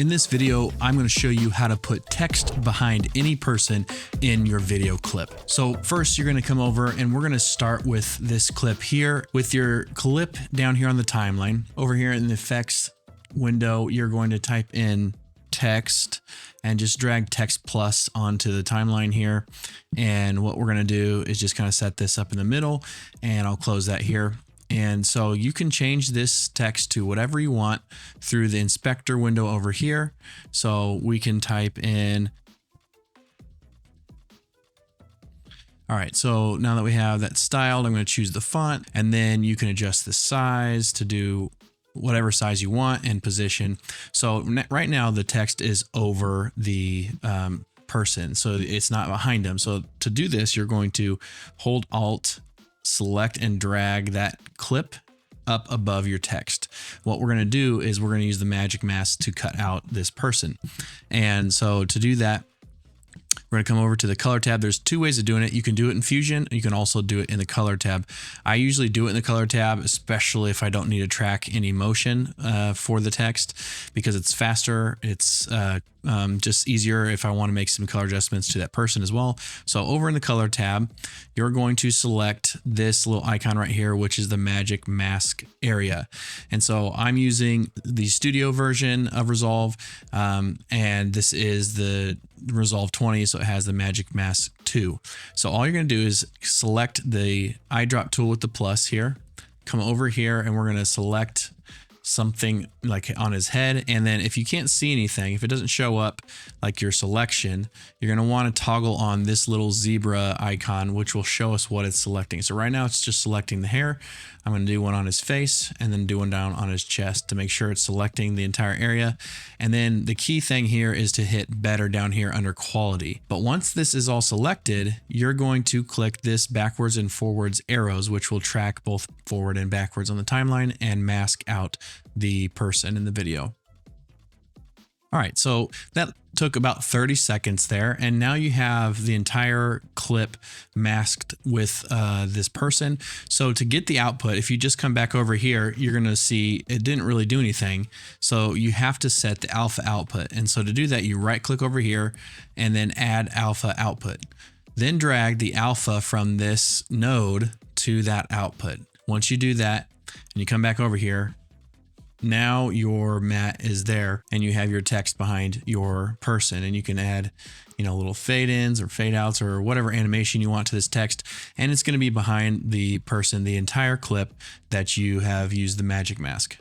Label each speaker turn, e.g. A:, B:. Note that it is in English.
A: In this video, I'm going to show you how to put text behind any person in your video clip. So first you're going to come over and we're going to start with this clip here. With your clip down here on the timeline, over here in the effects window, you're going to type in text and just drag text plus onto the timeline here. And what we're going to do is just kind of set this up in the middle, and I'll close that here. And so you can change this text to whatever you want through the inspector window over here. So we can type in. All right, so now that we have that styled, I'm going to choose the font, and then you can adjust the size to do whatever size you want and position. So right now the text is over the person, so it's not behind them. So to do this, you're going to hold Alt, select and drag that clip up above your text. What we're going to do is we're going to use the magic mask to cut out this person. And so to do that, we're going to come over to the color tab. There's two ways of doing it. You can do it in Fusion. You can also do it in the color tab. I usually do it in the color tab, especially if I don't need to track any motion for the text, because it's faster. It's just easier if I want to make some color adjustments to that person as well. So over in the color tab, you're going to select this little icon right here, which is the magic mask area. And so I'm using the studio version of Resolve, and this is the Resolve 20, so it has the magic mask 2. So all you're going to do is select the eyedrop tool with the plus here, come over here, and we're going to select something like on his head. And then if you can't see anything, if it doesn't show up like your selection, you're going to want to toggle on this little zebra icon, which will show us what it's selecting. So right now it's just selecting the hair. I'm going to do one on his face and then do one down on his chest to make sure it's selecting the entire area. And then the key thing here is to hit better down here under quality. But once this is all selected, you're going to click this backwards and forwards arrows, which will track both forward and backwards on the timeline and mask out the person in the video. All right, so that took about 30 seconds there, and now you have the entire clip masked with this person. So to get the output, if you just come back over here, you're going to see it didn't really do anything. So you have to set the alpha output. And so to do that, you right click over here and then add alpha output. Then drag the alpha from this node to that output. Once you do that and you come back over here, now your matte is there and you have your text behind your person, and you can add, little fade ins or fade outs or whatever animation you want to this text. And it's going to be behind the person, the entire clip that you have used the magic mask.